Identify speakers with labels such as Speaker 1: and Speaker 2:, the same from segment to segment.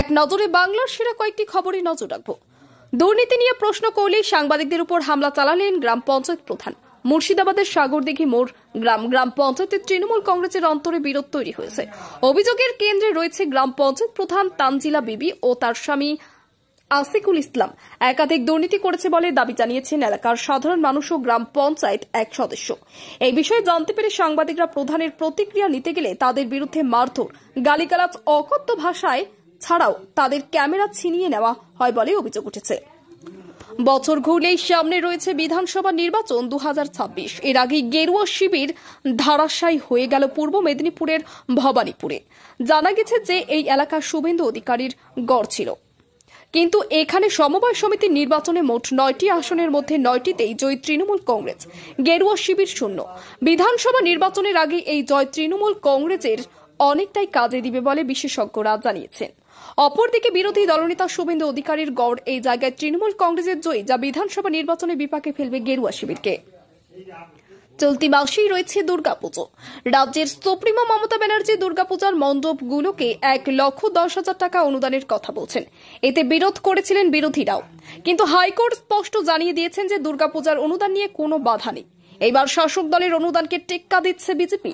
Speaker 1: এক নজরে বাংলার সেরা কয়েকটি খবরে নজর রাখবো। দুর্নীতি নিয়ে প্রশ্ন করলেই সাংবাদিকদের উপর হামলা চালালেন গ্রাম পঞ্চায়েত প্রধান। মুর্শিদাবাদের সাগরদিঘি মোড় গ্রাম পঞ্চায়েতের তৃণমূল কংগ্রেসের অন্তরে বিরোধ তৈরি হয়েছে। অভিযোগের কেন্দ্রে রয়েছে গ্রাম পঞ্চায়েত প্রধান তানজিলা বিবি ও তার স্বামী আসিকুল ইসলাম একাধিক দুর্নীতি করেছে বলে দাবি জানিয়েছেন এলাকার সাধারণ মানুষ ও গ্রাম পঞ্চায়েত এক সদস্য। এই বিষয়ে জানতে পেরে সাংবাদিকরা প্রধানের প্রতিক্রিয়া নিতে গেলে তাদের বিরুদ্ধে মারধর, গালিগালাজ, অকথ্য ভাষায় ছাড়াও তাদের ক্যামেরা ছিনিয়ে নেওয়া হয় বলে অভিযোগ উঠেছে। বছর ঘুরলেই সামনে রয়েছে বিধানসভা নির্বাচন 2026। এর আগে গেরুয়া শিবির ধারাশায়ী হয়ে গেল পূর্ব মেদিনীপুরের ভবানীপুরে। জানা গেছে যে এই এলাকা শুভেন্দু অধিকারীর গড় ছিল, কিন্তু এখানে সমবায় সমিতির নির্বাচনে মোট 9টি আসনের মধ্যে 9টিতেই জয়ী তৃণমূল কংগ্রেস, গেরুয়া শিবির শূন্য। বিধানসভা নির্বাচনের আগে এই জয় তৃণমূল কংগ্রেসের অনেকটাই কাজে দিবে বলে বিশেষজ্ঞরা জানিয়েছেন। অপরদিকে বিরোধী দলনেতা শুভেন্দু অধিকারীর গড় এই জায়গায় তৃণমূল কংগ্রেসের জয়ী, যা বিধানসভা নির্বাচনে বিপাকে ফেলবে গেরুয়া শিবিরকে। চলতি মাসেই রয়েছে দুর্গাপুজো। রাজ্যের সুপ্রিমো মমতা ব্যানার্জি দুর্গাপূজার মণ্ডপগুলোকে 1,10,000 টাকা অনুদানের কথা বলছেন। এতে বিরোধ করেছিলেন বিরোধীরাও, কিন্তু হাইকোর্ট স্পষ্ট জানিয়ে দিয়েছেন যে দুর্গাপূজার অনুদান নিয়ে কোনো বাধা নেই। এইবার শাসক দলের অনুদানকে টেক্কা দিচ্ছে বিজেপি।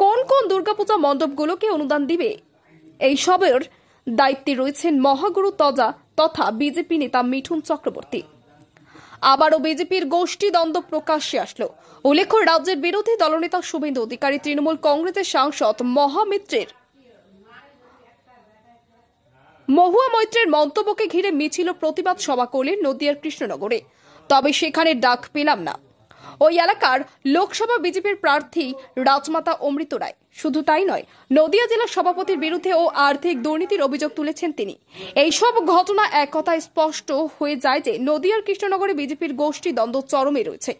Speaker 1: কোন কোন দুর্গাপূজা মণ্ডপগুলোকে অনুদান দিবে, এই সবের দায়িত্বে রয়েছেন মহাগুরু তথা বিজেপি নেতা মিঠুন চক্রবর্তী। আবারও বিজেপির গোষ্ঠী দ্বন্দ্ব প্রকাশ্যে আসলো। উল্লেখ্য, রাজ্যের বিরোধী দলনেতা শুভেন্দু অধিকারী তৃণমূল কংগ্রেসের সাংসদ মহুয়া মৈত্রের মন্তব্যকে ঘিরে মিছিল ও প্রতিবাদ সভা করলেন নদিয়ার কৃষ্ণনগরে। তবে সেখানে ডাক পেলাম না ওই এলাকার লোকসভা বিজেপির প্রার্থী রাজমাতা অমৃত রায়। শুধু তাই নয়, নদিয়া জেলার সভাপতির বিরুদ্ধে ও আর্থিক দুর্নীতির অভিযোগ তুলেছেন তিনি। এইসব ঘটনা এক কথায় স্পষ্ট হয়ে যায় যে নদিয়ার কৃষ্ণনগরে বিজেপির গোষ্ঠী দ্বন্দ্ব চরমে রয়েছে।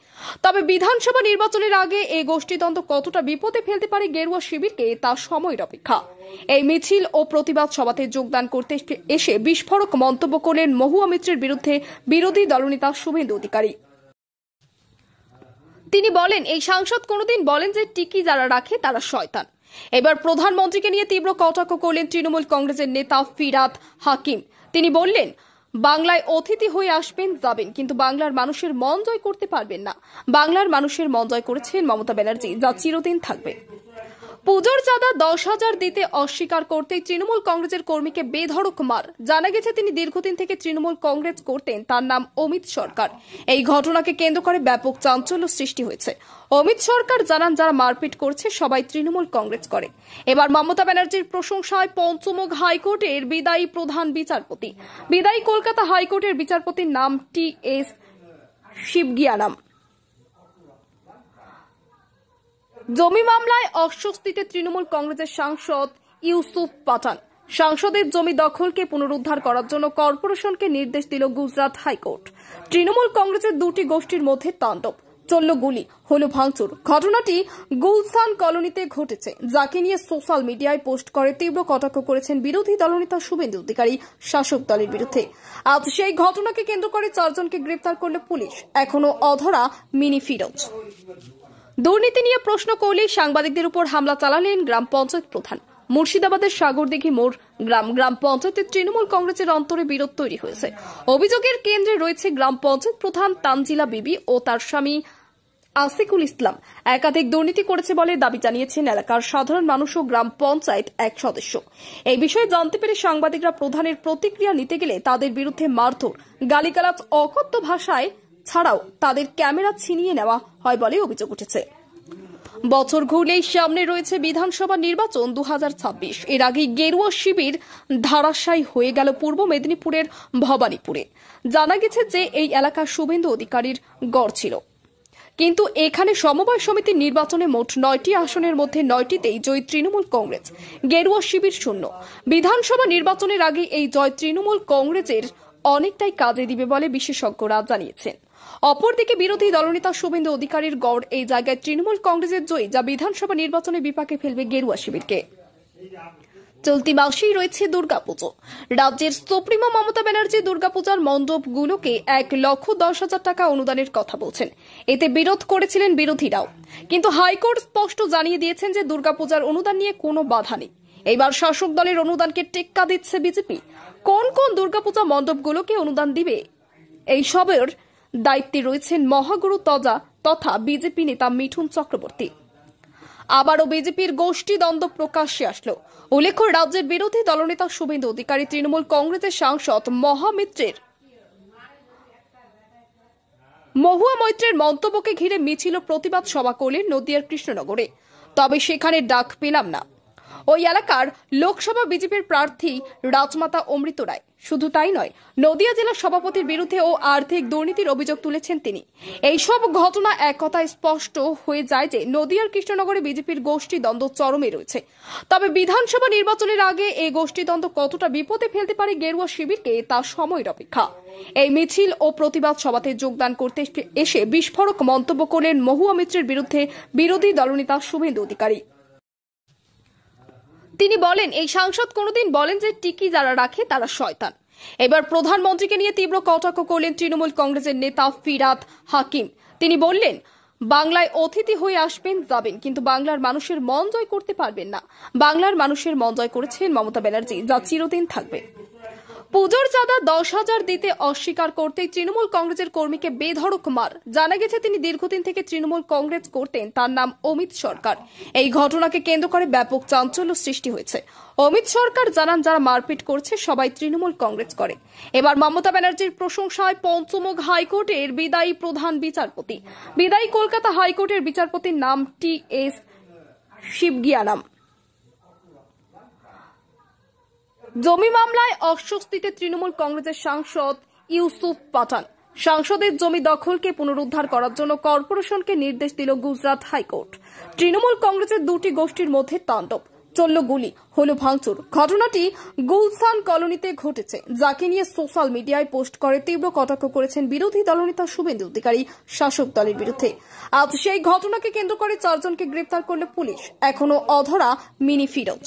Speaker 1: তবে বিধানসভা নির্বাচনের আগে এই গোষ্ঠী দ্বন্দ্ব কতটা বিপদে ফেলতে পারে গেরুয়া শিবিরকে, তা সময়ের অপেক্ষা। এই মিছিল ও প্রতিবাদ সভাতে যোগদান করতে এসে বিস্ফোরক মন্তব্য করলেন মহুয়া মৈত্রের বিরুদ্ধে বিরোধী দলনেতা শুভেন্দু অধিকারী। তিনি বলেন, এই সাংসদ কোনদিন বলেন যে টিকি যারা রাখে তারা শয়তান। এবার প্রধানমন্ত্রীকে নিয়ে তীব্র কটাক্ষ করলেন তৃণমূল কংগ্রেসের নেতা ফিরাদ হাকিম। তিনি বললেন, বাংলায় অতিথি হয়ে আসবেন যাবেন, কিন্তু বাংলার মানুষের মন জয় করতে পারবেন না। বাংলার মানুষের মন জয় করেছেন মমতা ব্যানার্জি, যা চিরদিন থাকবে। পুজোর চাঁদা 10,000 দিতে অস্বীকার করতেই তৃণমূল কংগ্রেসের কর্মীকে বেধড়ক মার। জানা গেছে তিনি দীর্ঘদিন থেকে তৃণমূল কংগ্রেস করতেন। তার নাম অমিত সরকার। এই ঘটনাকে কেন্দ্র করে ব্যাপক চাঞ্চল্য সৃষ্টি হয়েছে। অমিত সরকার জানান, যারা মারপিট করছে সবাই তৃণমূল কংগ্রেস করে। এবার মমতা ব্যানার্জির প্রশংসায় পঞ্চমুখ হাইকোর্টের বিদায়ী প্রধান বিচারপতি। বিদায়ী কলকাতা হাইকোর্টের বিচারপতির নাম টি.এস. শিবগিয়ানাম। জমি মামলায় অস্বস্তিতে তৃণমূল কংগ্রেসের সাংসদ ইউসুফ পাঠান। সাংসদের জমি দখলকে পুনরুদ্ধার করার জন্য কর্পোরেশনকে নির্দেশ দিল গুজরাট হাইকোর্ট। তৃণমূল কংগ্রেসের দুটি গোষ্ঠীর মধ্যে তাণ্ডব চলল, গুলি হল, ভাঙচুর। ঘটনাটি গুলশান কলোনিতে ঘটেছে, যাকে নিয়ে সোশ্যাল মিডিয়ায় পোস্ট করে তীব্র কটাক্ষ করেছেন বিরোধী দলনেতা শুভেন্দু অধিকারী শাসক দলের বিরুদ্ধে। আজ সেই ঘটনাকে কেন্দ্র করে 4 জনকে গ্রেপ্তার করল পুলিশ। এখনো অধরা মিনি ফিরোজ। দুর্নীতি নিয়ে প্রশ্ন করলেই সাংবাদিকদের উপর হামলা চালালেন গ্রাম পঞ্চায়েত প্রধান। মুর্শিদাবাদের সাগরদিঘি মোড় গ্রাম পঞ্চায়েতের তৃণমূল কংগ্রেসের অন্তরে বিরোধ তৈরি হয়েছে। অভিযোগের কেন্দ্রে রয়েছে গ্রাম পঞ্চায়েত প্রধান তানজিলা বিবি ও তার স্বামী আসিকুল ইসলাম একাধিক দুর্নীতি করেছে বলে দাবি জানিয়েছেন এলাকার সাধারণ মানুষ ও গ্রাম পঞ্চায়েত এক সদস্য। এই বিষয়ে জানতে পেরে সাংবাদিকরা প্রধানের প্রতিক্রিয়া নিতে গেলে তাদের বিরুদ্ধে মারধর, গালিগালাজ, অকথ্য ভাষায় ছাড়াও তাদের ক্যামেরা ছিনিয়ে নেওয়া হয় বলে অভিযোগ উঠেছে। বছর ঘুরলেই সামনে রয়েছে বিধানসভা নির্বাচন 2026। এর আগে গেরুয়া শিবির ধারাশায়ী হয়ে গেল পূর্ব মেদিনীপুরের ভবানীপুরে। জানা গেছে যে এই এলাকা শুভেন্দু অধিকারীর গড় ছিল, কিন্তু এখানে সমবায় সমিতির নির্বাচনে মোট 9টি আসনের মধ্যে 9টিতেই জয়ী তৃণমূল কংগ্রেস, গেরুয়া শিবির শূন্য। বিধানসভা নির্বাচনের আগে এই জয় তৃণমূল কংগ্রেসের অনেকটাই কাজে দিবে বলে বিশেষজ্ঞরা জানিয়েছেন। অপরদিকে বিরোধী দলনেতা শুভেন্দু অধিকারীর গড় এই জায়গায় তৃণমূল কংগ্রেসের জয়ী, যা বিধানসভা নির্বাচনে বিপাকে ফেলবে গেরুয়া শিবিরকে। চলতি মাসেই রয়েছে দুর্গাপুজো। রাজ্যের সুপ্রিমো মমতা ব্যানার্জি দুর্গাপূজার মণ্ডপগুলোকে 1,10,000 টাকা অনুদানের কথা বলছেন। এতে বিরোধ করেছিলেন বিরোধীরাও, কিন্তু হাইকোর্ট স্পষ্ট জানিয়ে দিয়েছেন যে দুর্গাপূজার অনুদান নিয়ে কোনো বাধা নেই। এবার শাসক দলের অনুদানকে টেক্কা দিচ্ছে বিজেপি। কোন কোন দুর্গাপূজা মণ্ডপগুলোকে অনুদান দিবে এইসবের দায়িত্বে রয়েছেন মহাগুরু তথা বিজেপি নেতা মিঠুন চক্রবর্তী। আবারও বিজেপির গোষ্ঠী দ্বন্দ্ব প্রকাশ্যে আসলো। উল্লেখ্য, রাজ্যের বিরোধী দলনেতা শুভেন্দু অধিকারী তৃণমূল কংগ্রেসের সাংসদ মহুয়া মৈত্রের মন্তব্যকে ঘিরে মিছিল ও প্রতিবাদ সভা করলেন নদিয়ার কৃষ্ণনগরে। তবে সেখানে ডাক পেলাম না ওই এলাকার লোকসভা বিজেপির প্রার্থী রাজমাতা অমৃত রায়। শুধু তাই নয়, নদিয়া জেলার সভাপতির বিরুদ্ধে ও আর্থিক দুর্নীতির অভিযোগ তুলেছেন তিনি। এইসব ঘটনা এক কথায় স্পষ্ট হয়ে যায় যে নদিয়ার কৃষ্ণনগরে বিজেপির গোষ্ঠী দ্বন্দ্ব চরমে রয়েছে। তবে বিধানসভা নির্বাচনের আগে এই গোষ্ঠী দ্বন্দ্ব কতটা বিপদে ফেলতে পারে গেরুয়া শিবিরকে তা সময়ের অপেক্ষা। এই মিছিল ও প্রতিবাদ সভাতে যোগদান করতে এসে বিস্ফোরক মন্তব্য করলেন মহুয়া মৈত্রের বিরুদ্ধে বিরোধী দলনেতা শুভেন্দু অধিকারী। তিনি বলেন, এই সাংসদ কোনদিন বলেন যে টিকি যারা রাখে তারা শয়তান। এবার প্রধানমন্ত্রীকে নিয়ে তীব্র কটাক্ষ করলেন তৃণমূল কংগ্রেসের নেতা ফিরহাদ হাকিম। তিনি বললেন, বাংলায় অতিথি হয়ে আসবেন যাবেন, কিন্তু বাংলার মানুষের মন জয় করতে পারবেন না। বাংলার মানুষের মন জয় করেছেন মমতা ব্যানার্জি, যা চিরদিন থাকবে। পুজোর চাঁদা 10,000 দিতে অস্বীকার করতেই তৃণমূল কংগ্রেসের কর্মীকে বেধড়ক মার। জানা গেছে তিনি দীর্ঘদিন থেকে তৃণমূল কংগ্রেস করতেন। তার নাম অমিত সরকার। এই ঘটনাকে কেন্দ্র করে ব্যাপক চাঞ্চল্য সৃষ্টি হয়েছে। অমিত সরকার জানান, যারা মারপিট করছে সবাই তৃণমূল কংগ্রেস করে। এবার মমতা ব্যানার্জির প্রশংসায় পঞ্চমুখ হাইকোর্টের বিদায়ী প্রধান বিচারপতি। বিদায়ী কলকাতা হাইকোর্টের বিচারপতির নাম টি.এস. শিবজ্ঞানম। জমি মামলায় অস্বস্তিতে তৃণমূল কংগ্রেসের সাংসদ ইউসুফ পাঠান। সাংসদের জমি দখলকে পুনরুদ্ধার করার জন্য কর্পোরেশনকে নির্দেশ দিল গুজরাট হাইকোর্ট। তৃণমূল কংগ্রেসের দুটি গোষ্ঠীর মধ্যে তাণ্ডব, চলল গুলি, হলো ভাঙচুর। ঘটনাটি গুলশান কলোনিতে ঘটেছে, যাকে নিয়ে সোশ্যাল মিডিয়ায় পোস্ট করে তীব্র কটাক্ষ করেছেন বিরোধী দলনেতা শুভেন্দু অধিকারী শাসক দলের বিরুদ্ধে। আজ সেই ঘটনাকে কেন্দ্র করে 4 জনকে গ্রেপ্তার করল পুলিশ। এখনো অধরা মিনি ফিরোজ।